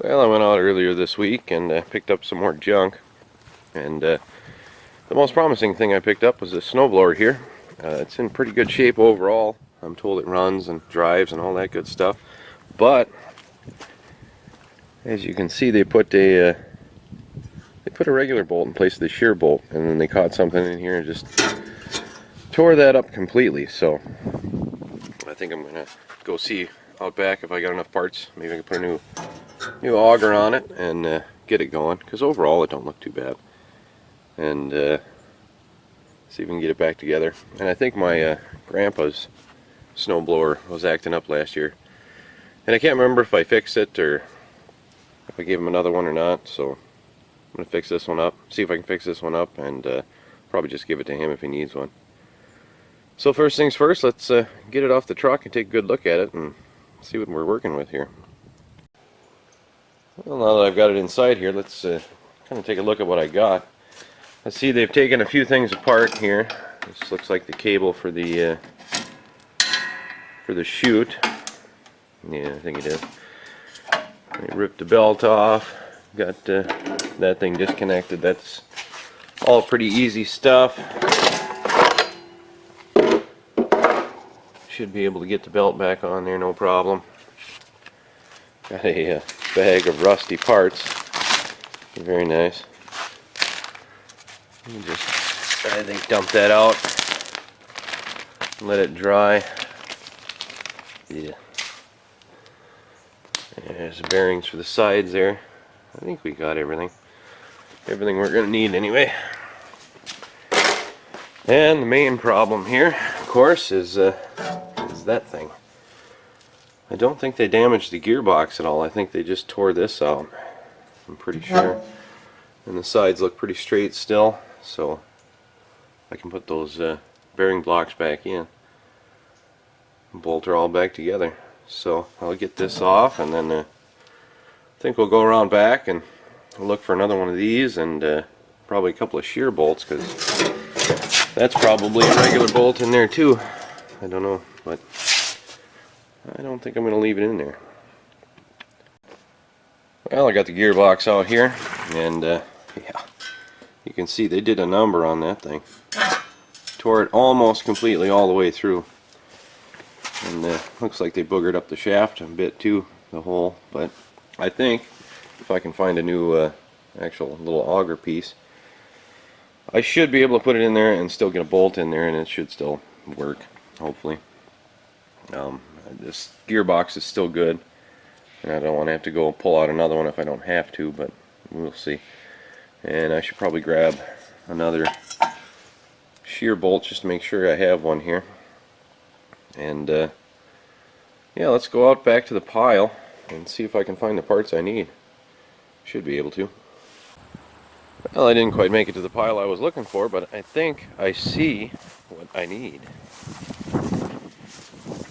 Well, I went out earlier this week and picked up some more junk, and the most promising thing I picked up was this snowblower here. It's in pretty good shape overall. I'm told it runs and drives and all that good stuff, but as you can see, they put a regular bolt in place of the shear bolt, and then they caught something in here and just tore that up completely. So I think I'm gonna go see out back if I got enough parts. Maybe I can put a new auger on it and get it going, because overall it don't look too bad, and see if we can get it back together. And I think my grandpa's snowblower was acting up last year, and I can't remember if I fixed it or if I gave him another one or not, so I'm gonna fix this one up, see if I can fix this one up, and probably just give it to him if he needs one. So first things first, let's get it off the truck and take a good look at it and see what we're working with here. Well, now that I've got it inside here, let's kind of take a look at what I got. Let's see, they've taken a few things apart here. This looks like the cable for the chute. Yeah, I think it is. They ripped the belt off, got that thing disconnected. That's all pretty easy stuff. Should be able to get the belt back on there, no problem. Got a bag of rusty parts. Very nice. Let me just, I think, dump that out. Let it dry. Yeah. There's the bearings for the sides there. I think we got everything. Everything we're going to need anyway. And the main problem here, of course, is that thing. I don't think they damaged the gearbox at all. I think they just tore this out. I'm pretty sure. And the sides look pretty straight still, so I can put those bearing blocks back in. Bolt her all back together. So I'll get this off, and then I think we'll go around back and look for another one of these, and probably a couple of shear bolts, because that's probably a regular bolt in there too. I don't know, but I don't think I'm going to leave it in there. Well, I got the gearbox out here, and yeah, you can see they did a number on that thing. Tore it almost completely all the way through. And looks like they boogered up the shaft a bit too, the hole. But I think if I can find a new actual little auger piece, I should be able to put it in there and still get a bolt in there, and it should still work, hopefully. This gearbox is still good, and I don't want to have to go pull out another one if I don't have to, but we'll see. And I should probably grab another shear bolt just to make sure I have one here. And yeah, let's go out back to the pile and see if I can find the parts I need. Should be able to. Well, I didn't quite make it to the pile I was looking for, but I think I see what I need.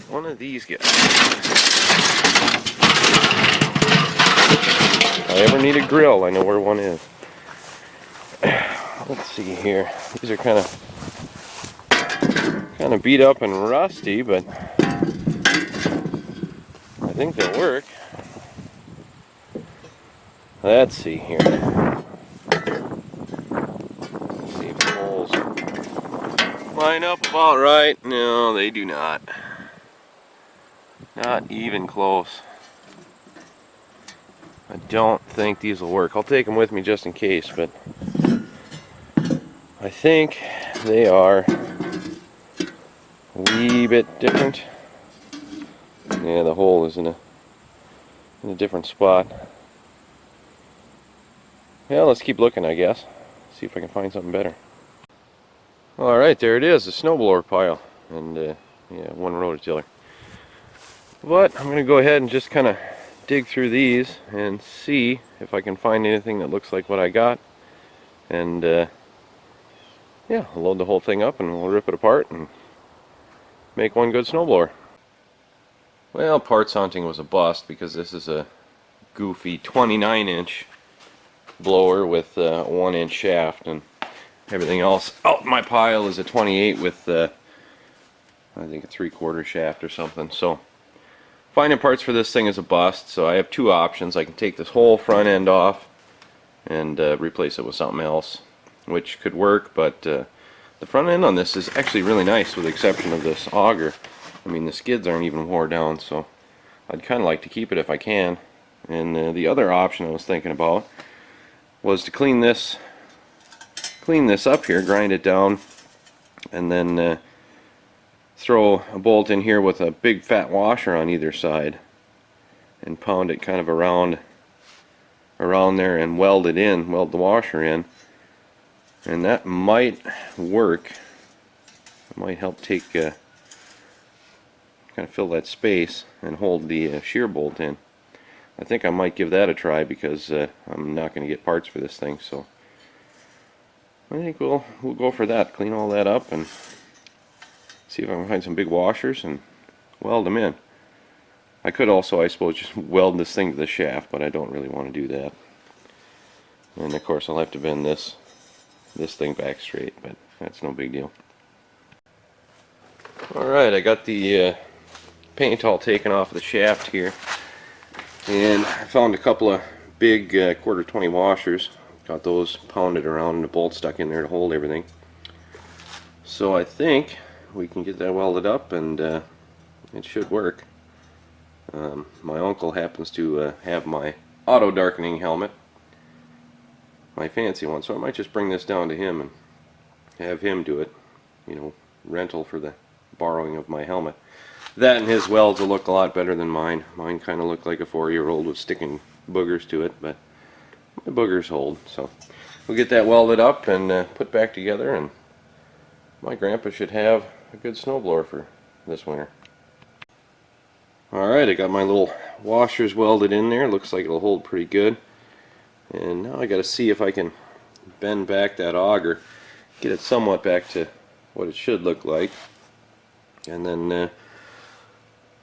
One of these guys. If I ever need a grill, I know where one is. Let's see here. These are kind of beat up and rusty, but I think they'll work. Let's see here. Let's see if the holes line up about right. No, they do not. Not even close. I don't think these will work. I'll take them with me just in case, but I think they are a wee bit different. Yeah, the hole is in a different spot. Yeah, let's keep looking, I guess. See if I can find something better. Alright, there it is, the snowblower pile. And yeah, one rototiller. But I'm going to go ahead and just kind of dig through these and see if I can find anything that looks like what I got. And yeah, I'll load the whole thing up and we'll rip it apart and make one good snowblower. Well, parts hunting was a bust, because this is a goofy 29-inch blower with a 1-inch shaft, and everything else out in my pile is a 28 with I think a 3/4 shaft or something. So finding parts for this thing is a bust, so I have two options. I can take this whole front end off and replace it with something else, which could work, but the front end on this is actually really nice with the exception of this auger. I mean, the skids aren't even wore down, so I'd kind of like to keep it if I can. And the other option I was thinking about was to clean this up here, grind it down, and then throw a bolt in here with a big fat washer on either side and pound it kind of around there and weld the washer in, and that might work. It might help take kind of fill that space and hold the shear bolt in. I think I might give that a try because I'm not going to get parts for this thing, so I think we'll go for that. Clean all that up and see if I can find some big washers and weld them in. I could also, I suppose, just weld this thing to the shaft, but I don't really want to do that. And of course I'll have to bend this thing back straight, but that's no big deal. Alright, I got the paint all taken off of the shaft here, and I found a couple of big quarter 20 washers. Got those pounded around and a bolt stuck in there to hold everything. So I think we can get that welded up and it should work. My uncle happens to have my auto darkening helmet, my fancy one, so I might just bring this down to him and have him do it, you know, rental for the borrowing of my helmet. That and his welds will look a lot better than mine. Mine kind of look like a 4-year-old with sticking boogers to it, but my boogers hold. So we'll get that welded up and put back together, and my grandpa should have a good snowblower for this winter. Alright, I got my little washers welded in there. Looks like it'll hold pretty good. And now I got to see if I can bend back that auger, get it somewhat back to what it should look like, and then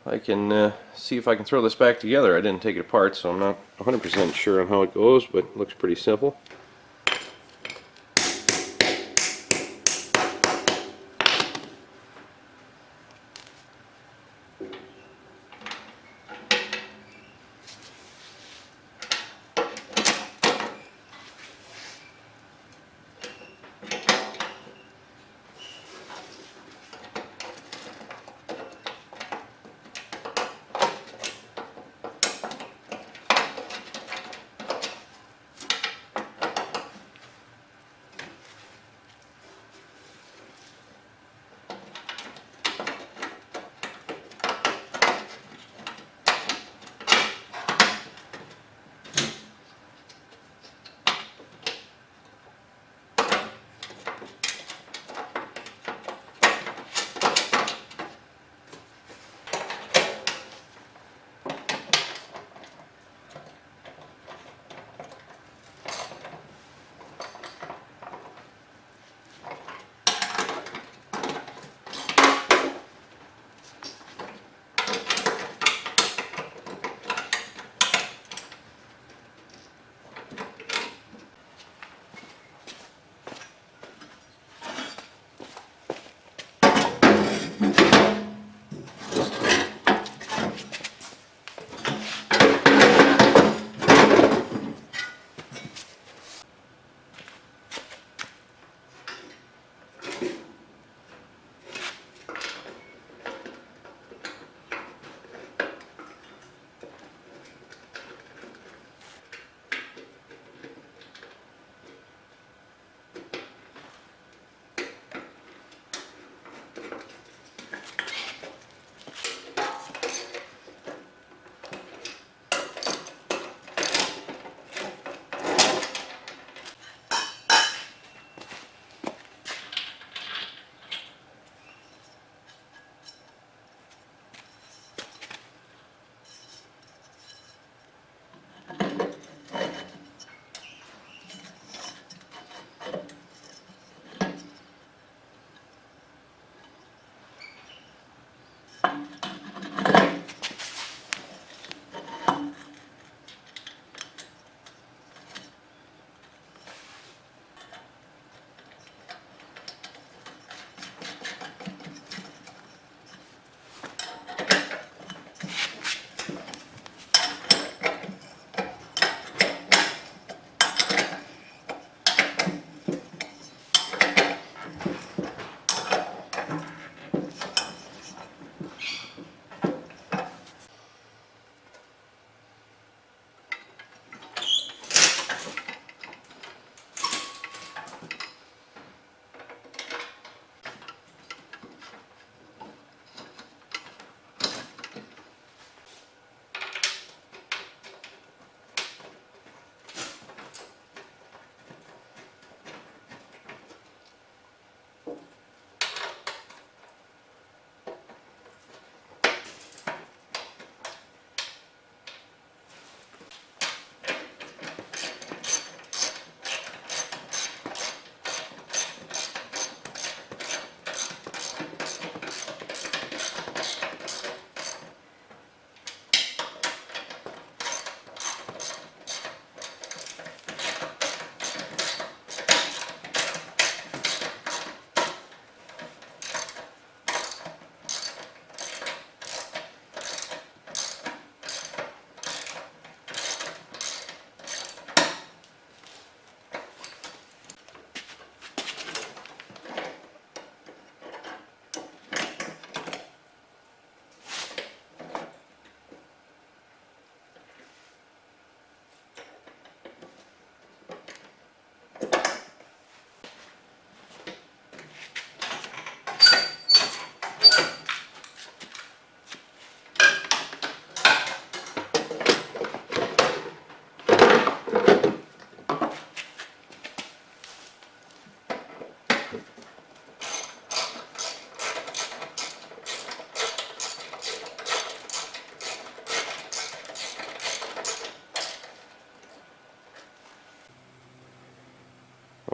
I can see if I can throw this back together. I didn't take it apart, so I'm not 100% sure on how it goes, but it looks pretty simple.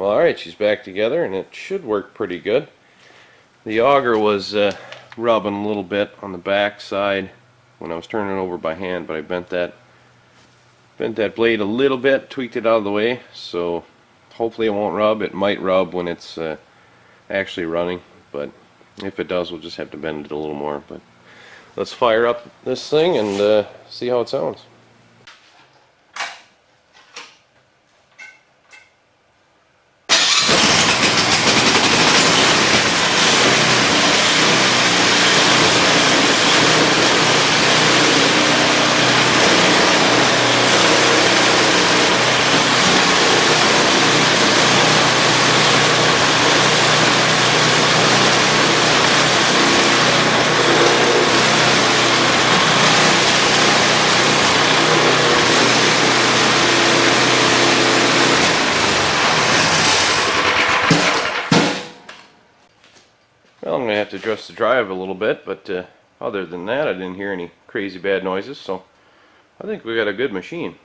Well, alright, she's back together and it should work pretty good. The auger was rubbing a little bit on the back side when I was turning it over by hand, but I bent that blade a little bit, tweaked it out of the way, so hopefully it won't rub. It might rub when it's actually running, but if it does, we'll just have to bend it a little more. But let's fire up this thing and see how it sounds. Well, I'm going to have to adjust the drive a little bit, but other than that, I didn't hear any crazy bad noises, so I think we got a good machine.